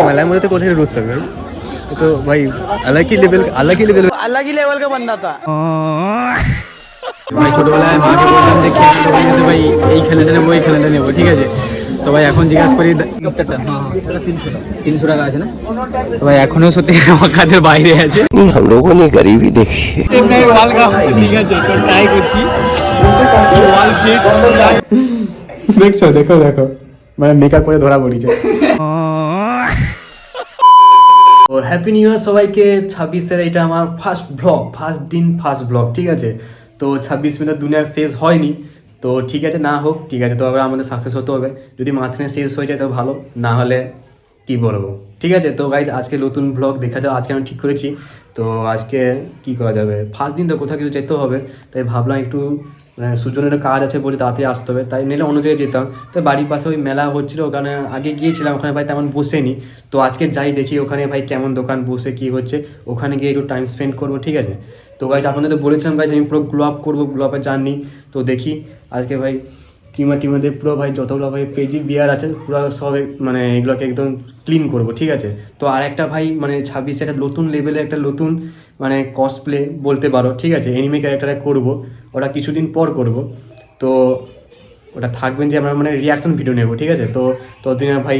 मेला में तो कोई रोज था भाई, तो भाई अलग ही लेवल का बंदा था ভাই। ছোটবেলায় মাকে বলতাম যে খেলতে ভাই এই খেলাটা নেবো এই খেলাটা নেবো, ঠিক আছে। তো ভাই এখন জিজ্ঞাসা করি 300 টাকা আছে না, তো ভাই এখনো সত্যি আমার কাদের বাইরে আছে। हम लोगों ने गरीबी देखी है, ঠিক আছে। তো ট্রাই করছি দেখছো, দেখো দেখো মানে মেকআপ করে ধরা পড়িছে। তো হ্যাপি নিউ ইয়ার সবাইকে। 26-এর এটা আমার ফার্স্ট ব্লগ, ঠিক আছে। তো 26 মিনিট দুনিয়া শেষ হয়নি, তো ঠিক আছে, না হোক ঠিক আছে, তো আবার আমাদের সাকসেস হতে হবে। যদি মাঝখানে শেষ হয়ে যায় তো ভালো, না হলে কি বলবো, ঠিক আছে। তো গাইজ আজকে নতুন ব্লগ দেখা যাও, আজকে আমি ঠিক করেছি। তো আজকে কি করা যাবে, ফার্স্ট দিন তো কোথাও কিছু যেতে হবে, তাই ভাবলাম একটু সুজনের কাজ আছে বলে তাড়াতাড়ি আসতে হবে, তাই নিলে অন্য জায়গায় যেতাম। তো বাড়ির পাশে ওই মেলা হচ্ছিলো, ওখানে আগে গিয়েছিলাম, ওখানে ভাই তেমন বসেনি। তো আজকে যাই দেখি ওখানে ভাই কেমন দোকান বসে কী হচ্ছে, ওখানে গিয়ে একটু টাইম স্পেন্ড করবো, ঠিক আছে। তো গাইজ আপনাদের তো বলেছিলাম গাইজ আমি পুরো গ্লো আপ করবো, গ্লো আপে জাননি। তো দেখি আজকে ভাই টিমাদের পুরো ভাই যতগুলো ভাই পেজি বিয়ার আছে পুরো সব মানে এগুলোকে একদম ক্লিন করবো, ঠিক আছে। তো আর একটা ভাই মানে 26 একটা নতুন লেভেলে একটা নতুন মানে কসপ্লে বলতে পারো, ঠিক আছে, এনিমে ক্যারেক্টারে করবো, ওটা কিছুদিন পর করব। তো ওটা থাকবেন যে আমরা মানে রিয়াকশন ভিডিও নেবো, ঠিক আছে। তো ততদিনে ভাই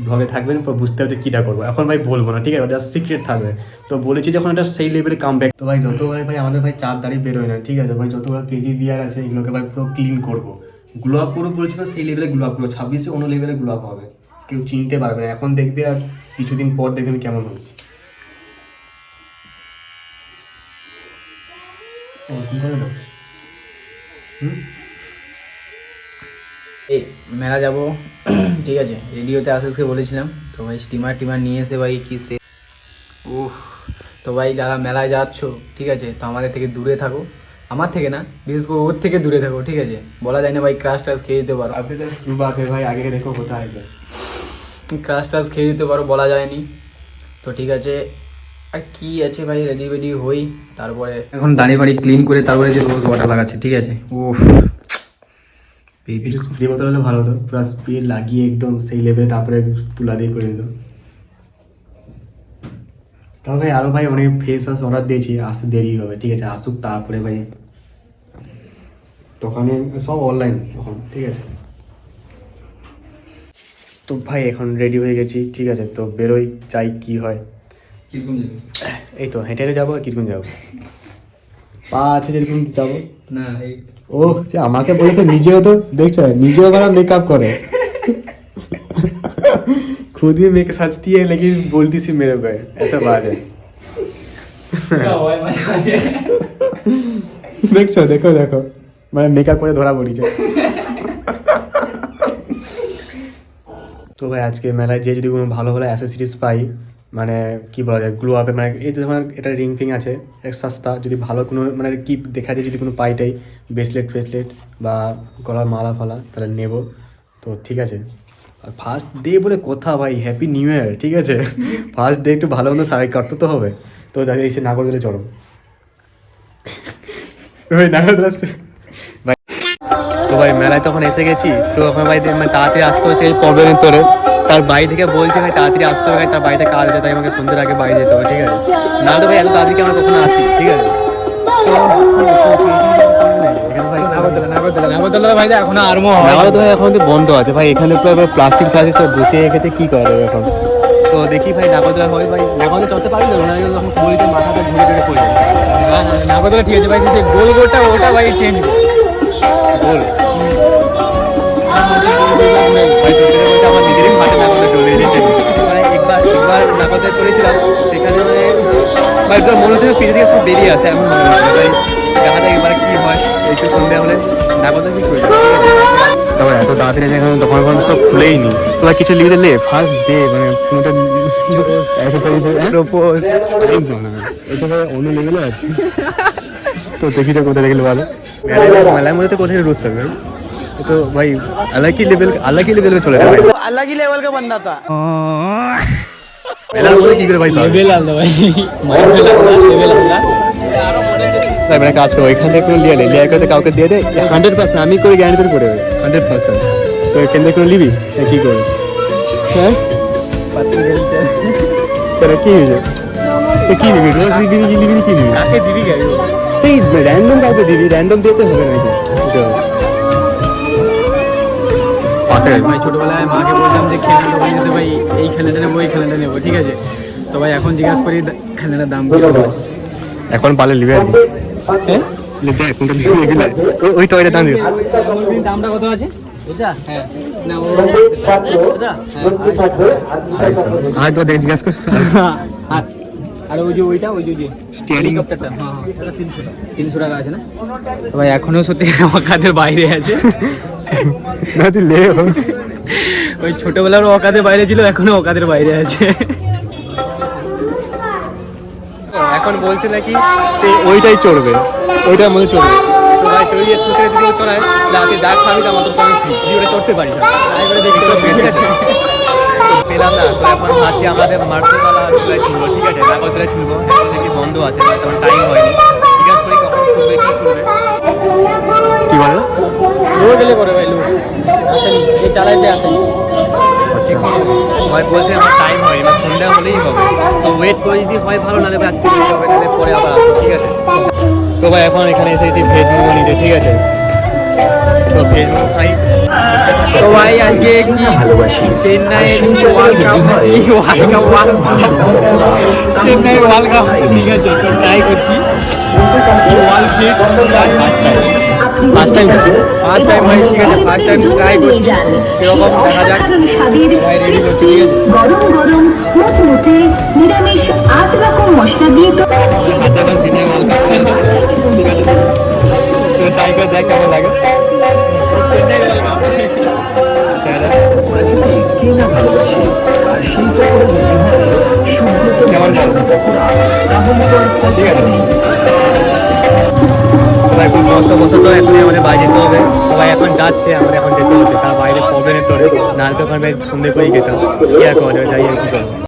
ব্লগে থাকবেন, বুঝতে হবে যে কীটা করবো। এখন ভাই বলবো না, ঠিক আছে, ওটা সিক্রেট থাকবে। তো বলেছি যখন এটা সেই লেভেলে কাম ব্যাক। তো ভাই যতবার ভাই আমাদের ভাই চার দাঁড়িয়ে বেরোয় না, ঠিক আছে ভাই, যতবার কেজি বিয়ার আছে এগুলোকে ভাই পুরো ক্লিন করবো, গ্লো আপ করবো বলছি, সেই লেভেলে গ্লো আপ করবো। 26-এ অন্য লেভেলে গ্লো আপ হবে, কেউ চিনতে পারবে না, এখন দেখবে আর কিছুদিন পর দেখবেন কেমন হচ্ছে। এই মেলা যাবো, ঠিক আছে, রেডিওতে আসতে বলেছিলাম। তো ভাই স্টিমার নিয়ে এসে ভাই কি সে তো ভাই যারা মেলায় যাচ্ছ, ঠিক আছে, তো আমাদের থেকে দূরে থাকো, আমার থেকে না, বিশেষ করে ওর থেকে দূরে থাকো, ঠিক আছে। বলা যায় না ভাই ক্রাশ টাশ খেয়ে দিতে পারো, আপনি তো শুরু বাতে ভাই আগে দেখো কোথায় ক্রাশ টাশ খেয়ে দিতে পারো, বলা যায়নি। তো ঠিক আছে, আর কি আছে ভাই, রেডি হই, তারপরে এখন দাঁড়িয়ে বাড়ি ক্লিন করে তারপরে যে রোজ ওয়াটার লাগাচ্ছে, ঠিক আছে। একটু স্প্রে বোতল হলে ভালো হতো, পুরো স্প্রে লাগিয়ে একদম সেই লেভেলে তারপরে তুলা দিয়ে করে নিত। তবে ভাই আরও ভাই অনেক ফেস ওয়াশ অর্ডার দিয়েছি, আসতে দেরি হবে, ঠিক আছে, আসুক তারপরে ভাই। দোকানে সব অনলাইন এখন, ঠিক আছে। তো ভাই এখন রেডি হয়ে গেছি, ঠিক আছে, তো বেরোই, চাই কি হয়। কিরকম যাবে? এই তো হেঁটে যাবো, আর কিরকম যাবো, পা আছে যেরকম যাবো না এই ও সে আমাকে বলেছে, নিজেও তো দেখছো, নিজেও बड़ा मेकअप करे खुद भी मेकअप सजती है लेकिन बोलती सी मेरे को है, ऐसा बात है। দেখছো, দেখো দেখো মানে মেকআপ করে ধরা পড়িছে। তো ভাই আজকে মেলায় যে যদি কোনো ভালো ভালো অ্যাসেসরিজ পাই, মানে কি বলা যায়, গ্লো আপে মানে এই ধরনের এটা রিং ফিং আছে এক সস্তা, যদি ভালো কোনো মানে কি দেখা যায় যদি কোনো পাইটাই ব্রেসলেট বা গলার মালা ফালা তাহলে নেব। তো ঠিক আছে, আর ফার্স্ট ডে বলে কথা ভাই, হ্যাপি নিউ ইয়ার, ঠিক আছে। ফার্স্ট ডে একটু ভালো মতো শাড়ি কাটতে তো হবে। তো তাকে এসে নাগরদোলে চড়ো ভাই, নাগরদোলা ভাই। তো ভাই মেলায় তখন এসে গেছি, তো ওখানে ভাই মানে তাড়াতাড়ি আসতে হচ্ছে এই প্রবলেমের তোরে, তার বাড়ি থেকে বলছে ভাই তাড়াতাড়ি আসতে হবে, তার বাড়িতে কাজ আছে, তাই আমাকে সন্ধ্যের আগে বাড়ি যেতে হবে, ঠিক আছে। না তো ভাই এত তাড়াতাড়ি আমরা কখনো আসি, ঠিক আছে। নাগরদোলা ভাই এখনো আরম্ভ হয়, নাগরদোলা এখন তো বন্ধ আছে ভাই, এখানে পুরো প্লাস্টিক সব বসিয়ে রেখেছে, কি করা যাবে এখন। তো দেখি ভাই নাগরদোলা হয় ভাই, নাগরদোলা চলতে পারি তো না, যখন বলিতে মাথাটা ঘুরে ঘুরে পড়ে যায়। না নাগরদোলা ঠিক আছে ভাই, সে গোল গোলটা ওটা ভাই চেঞ্জ গোল আমার নিজেরই মাঠে নাগরদোলা চলে এসেছে, মানে একবার নাগরদোলা চলেছিলাম, সেখানে মানে ভাই তোর মনে হচ্ছে পিঠে থেকে সব বেরিয়ে আসে, এমন মনে হচ্ছে ভাই। দেখা যাক এবার কি হয়, একটু সন্ধ্যা হলে নাগরদোলা কি করে তবে এত তাড়াতাড়ি এখানে তখন এখন সব খুলেই নি। তোরা কিছু লিখে দিলে ফার্স্ট যে মানে কোনোটা প্রপোজ এটা ভাই অন্য লেভেলে আছে। তো দেখি যা কোথায় গেলে ভালো, মেলার মধ্যে তো কোথায় রোজ থাকবে, তো ভাই अलग ही लेवल में चले भाई, अलग ही लेवल का बंदा था। মেলার মধ্যে কি করে ভাই লেভেল আলাদা ভাই, লেভেল আলাদা। ভাই মানে কাজ করো, এখান থেকে কোনো লিয়ে করতে কাউকে দিয়ে দে 100%, আমি করে গ্যারান্টি করে 100%। তো তো এখান থেকে করে নিবি কি করবি? হ্যাঁ তোরা কি হয়েছে? তো কি নিবি? রোজ দিবি কি নিবি কি নিবি? কাকে দিবি গাড়ি? সেই র্যান্ডম কাউকে দিবি, র্যান্ডম দিতে হবে নাকি? ভাই ছোটবেলায় মাকে বলতাম যে খেলনা দোকানে এসে ভাই এই খেলনাটা নেবো এই খেলনাটা নেবো, ঠিক আছে? তো ভাই এখন জিজ্ঞাসা করি খেলনাটার দাম কত আছে। এখন পালে নিবে আর কি। হ্যাঁ দেখ কোনটা নিবি এগুলা ওই টয়টা দাম দিবি। দামটা কত আছে এটা? হ্যাঁ না ও এটা আজ তো দেখ জিজ্ঞাসা কর। আর ওই যে ওইটা ওই যে স্টিয়ারিং হেলিকপ্টারটা, হ্যাঁ এটা 300 টাকা আছে না? তো ভাই এখনো সত্যি আমার কাদের বাইরে আছে। না তুই লে ওই ছোটবেলার অকাদের বাইরে ছিল, এখনো অকাদের বাইরে আছে। এখন বলছে নাকি সে ওইটাই চড়বে, ওইটার মধ্যে চড়বে। তো ভাই তুই ছোটে যদি ও চড়ায় লাস্টে যা খাবি তা আমাদের কমে ফ্রি, তুই ওটা চড়তে পারিস না। তাই করে দেখি তো ঠিক আছে পেলাম না। তো এখন ভাবছি আমাদের মার্কেটওয়ালা চুলায় ছুলবো, ঠিক আছে? নাগরদোলায় ছুলবো, এখন দেখি বন্ধ আছে, তখন টাইম হয়নি। জিজ্ঞাসা করি কখন খুলবে কি করবে। কি বলো? লোক গেলে পরে ভাই লোক আসেনি, যে চালাইতে আসেনি। ভাই বলছে আমার টাইম হয়নি, না সন্ধ্যা হলেই হবে। তো ওয়েট করে যদি হয় ভালো, নাহলে ভাই আজকে হবে, নাহলে পরে আবার আসবো, ঠিক আছে? তো ভাই এখন এখানে এসেছি ভেজ মোমো নিতে, ঠিক আছে? তো ভেজ মোমো খাই। তো ভাই আজকে কি Chennai world cup Chennai world cup, ঠিক আছে? তো ট্রাই করছি ওয়ার্ল্ড ফিট ফার্স্ট টাইম ভাই, ঠিক আছে? ফার্স্ট টাইম ট্রাই করছি, কিরকম দেখা যাক। ভাই রেডি করছি, ঠিক আছে? গরম গরম মুচমুচে নিরামিষ 8 রকম মশলা দিয়ে তো হাতে এখন চেন্নাই ওয়ার্ল্ড কাপ খেলছে, ঠিক আছে? তো ট্রাই করে দেখ কেমন লাগে। চেন্নাই ওয়ার্ল্ড কাপ কেমন বল? ঠিক আছে ভাই, খুব কষ্ট বসে তো এখনই আমাদের বাইরে যেতে হবে। সবাই এখন যাচ্ছে, আমাদের এখন যেতে হচ্ছে, তার বাইরে প্রবলেমের তোরে, নাহলে তো ওখানে সন্ধ্যে করেই খেতাম। কি আর করা যাবে, যাই আর কি করবো।